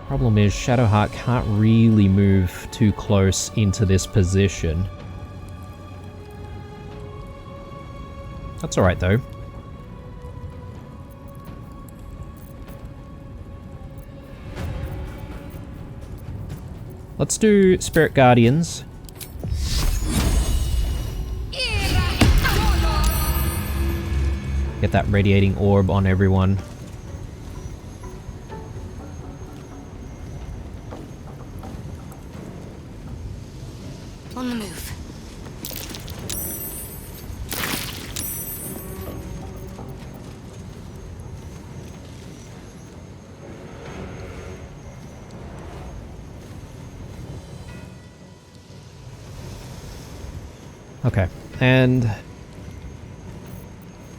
problem is Shadowheart can't really move too close into this position. That's alright though. Let's do Spirit Guardians. Get that radiating orb on everyone. On the move. Okay, and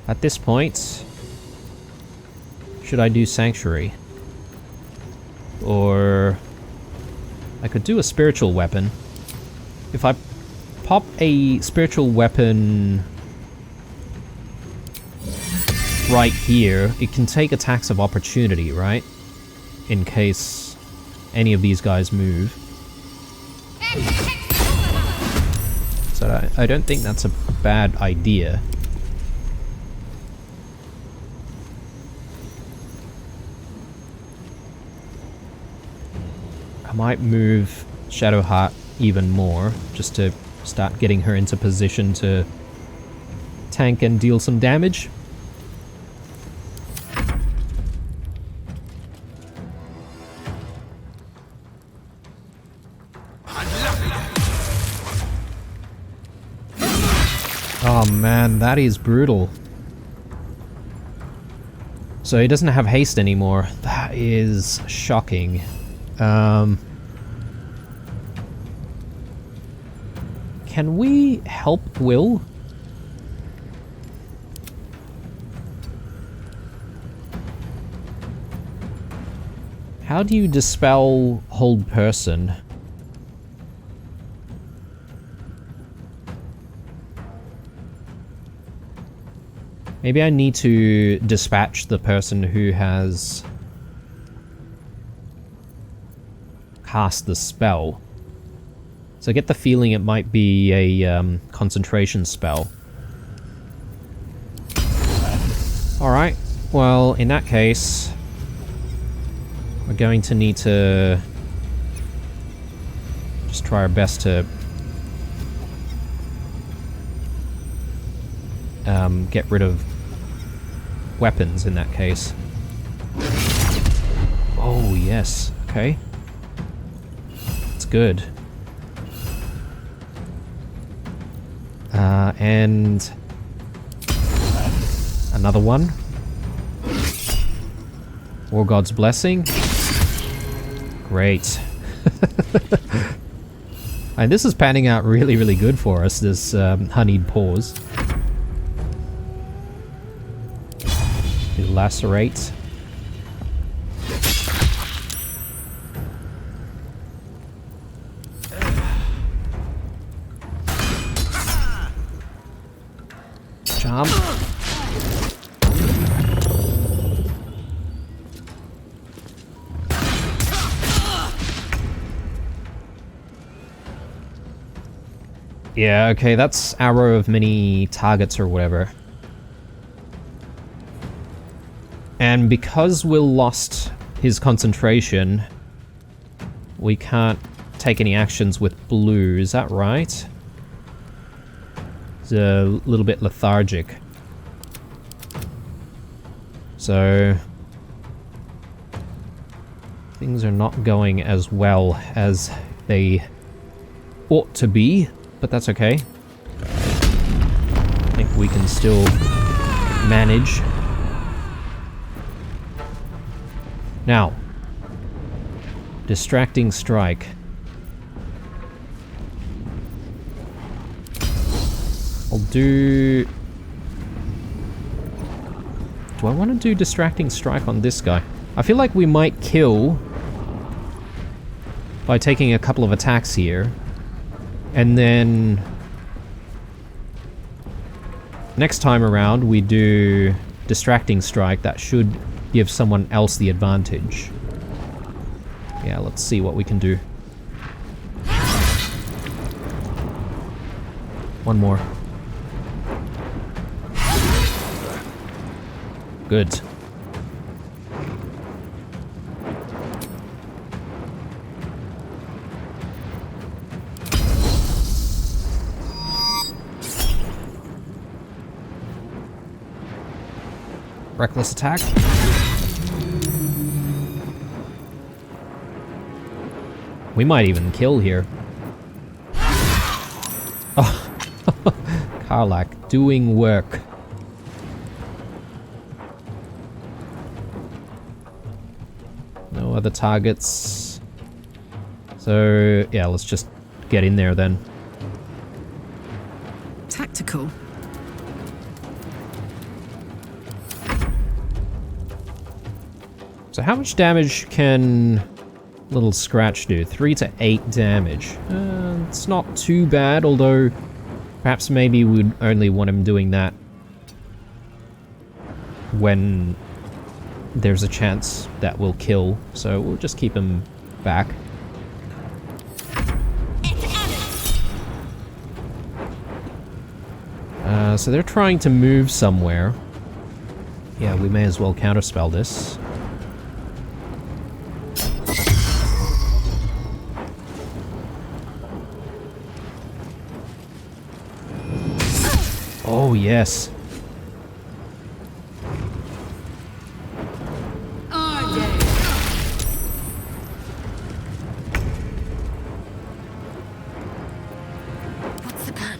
at this point, should I do Sanctuary? Or I could do a spiritual weapon. If I pop a spiritual weapon right here, it can take attacks of opportunity, right? In case any of these guys move. So I don't think that's a bad idea. I might move Shadowheart even more, just to start getting her into position to tank and deal some damage. Oh man, that is brutal. So he doesn't have haste anymore. That is shocking. Can we help Will? How do you dispel hold person? Maybe I need to dispatch the person who has cast the spell. So I get the feeling it might be a concentration spell. Alright, well in that case, we're going to need to just try our best to get rid of weapons in that case. Oh yes, okay. That's good. And another one. War God's Blessing. Great. And this is panning out really, really good for us, this honeyed pause. Lacerate. Charm. Yeah, okay, that's arrow of many targets or whatever. And because Will lost his concentration, we can't take any actions with blue, is that right? It's a little bit lethargic. So things are not going as well as they ought to be, but that's okay. I think we can still manage. Now, distracting strike. I'll do... Do I want to do distracting strike on this guy? I feel like we might kill by taking a couple of attacks here. And then next time around we do distracting strike. That should give someone else the advantage. Yeah, let's see what we can do. One more. Good. Reckless attack. We might even kill here. Oh, Karlak doing work. No other targets. So, yeah, let's just get in there then. Tactical. So how much damage can Little Scratch do? 3 to 8 damage. It's not too bad, although perhaps maybe we'd only want him doing that when there's a chance that we'll kill, so we'll just keep him back. So they're trying to move somewhere. Yeah, we may as well counterspell this. Oh, yes. What's the plan?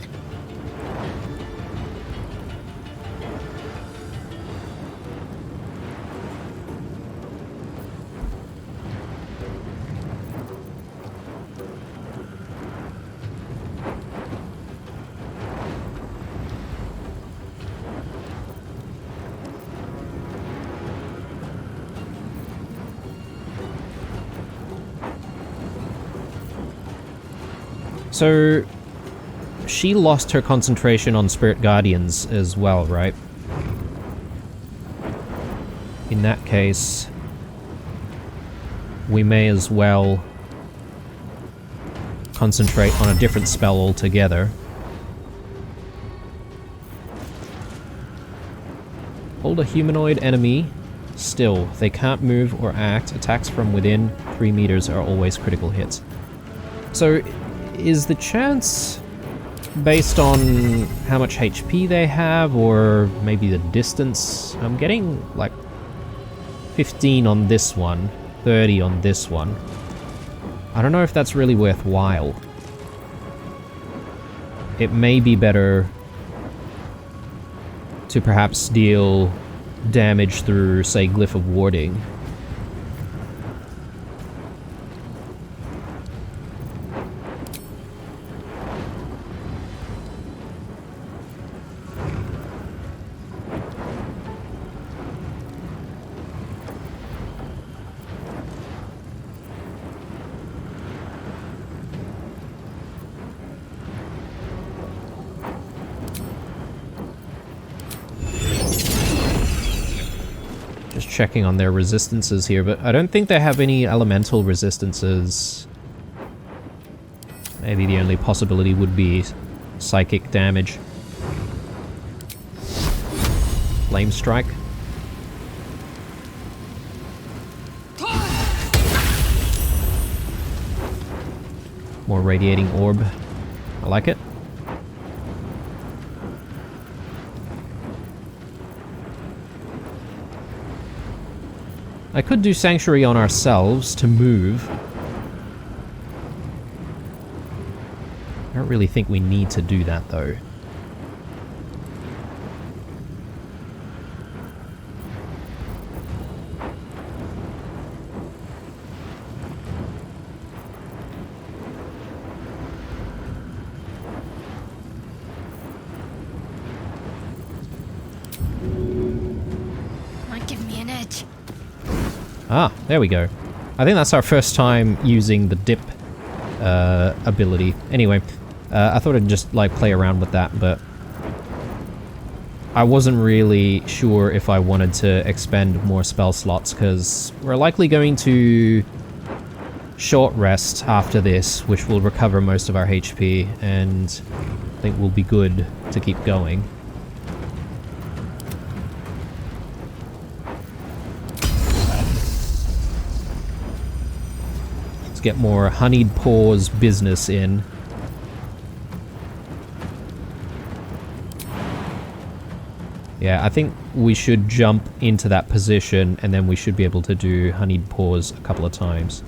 So, she lost her concentration on Spirit Guardians as well, right? In that case, we may as well concentrate on a different spell altogether. Hold a humanoid enemy still. They can't move or act. Attacks from within 3 meters are always critical hits. So, is the chance based on how much HP they have, or maybe the distance? I'm getting like 15 on this one, 30 on this one. I don't know if that's really worthwhile. It may be better to perhaps deal damage through, say, Glyph of Warding. Checking on their resistances here, but I don't think they have any elemental resistances. Maybe the only possibility would be psychic damage. Flame strike. More radiating orb. I like it. I could do Sanctuary on ourselves to move. I don't really think we need to do that, though. Might give me an edge. Ah, there we go. I think that's our first time using the dip ability. Anyway, I thought I'd just like play around with that, but I wasn't really sure if I wanted to expend more spell slots, because we're likely going to short rest after this, which will recover most of our HP, and I think will be good to keep going. Get more honeyed paws business in. Yeah, I think we should jump into that position and then we should be able to do honeyed paws a couple of times.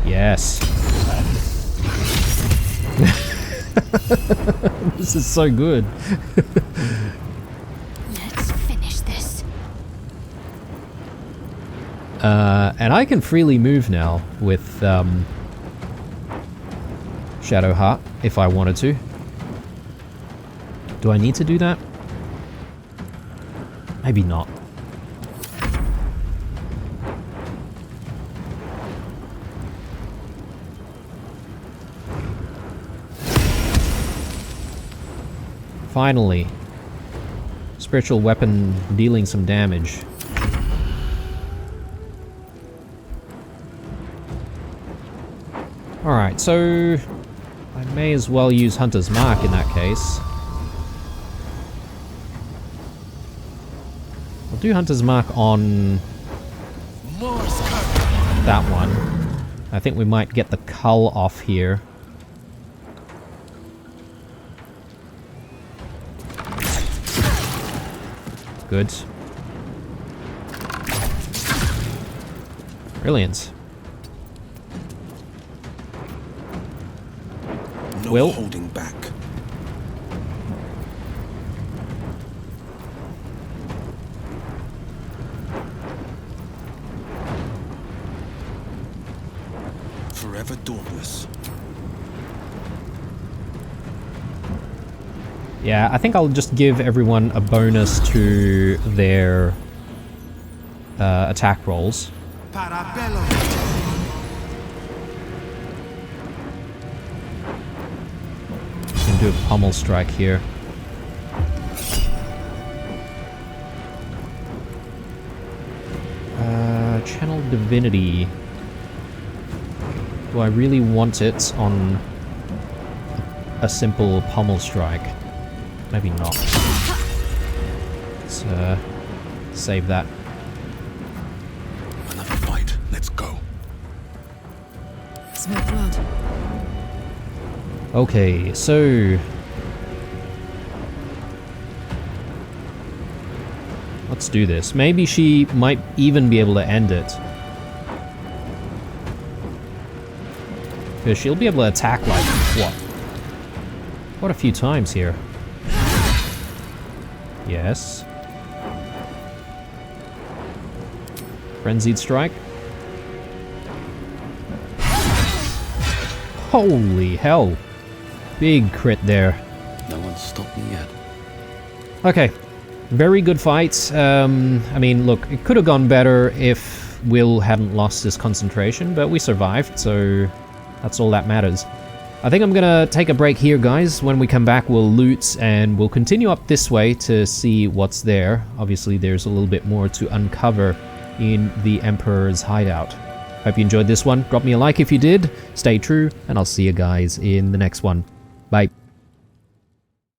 Yes. This is so good. Let's finish this. And I can freely move now with Shadowheart if I wanted to. Do I need to do that? Maybe not. Finally. Spiritual weapon dealing some damage. Alright, so I may as well use Hunter's Mark in that case. I'll do Hunter's Mark on that one. I think we might get the cull off here. Good. Brilliant. No Will? holding back. Forever dauntless. Yeah, I think I'll just give everyone a bonus to their attack rolls. Can do a pummel strike here. Channel Divinity. Do I really want it on a simple pummel strike? Maybe not. Let's save that. Another fight. Let's go. Smell blood. Okay, so let's do this. Maybe she might even be able to end it. Because she'll be able to attack like, what? Quite a few times here. Yes. Frenzied Strike. Holy hell. Big crit there. No one's stopped me yet. Okay. Very good fight. I mean, look, it could have gone better if Will hadn't lost his concentration, but we survived, so that's all that matters. I think I'm gonna take a break here, guys. When we come back, we'll loot and we'll continue up this way to see what's there. Obviously, there's a little bit more to uncover in the Emperor's hideout. Hope you enjoyed this one. Drop me a like if you did. Stay true, and I'll see you guys in the next one. Bye.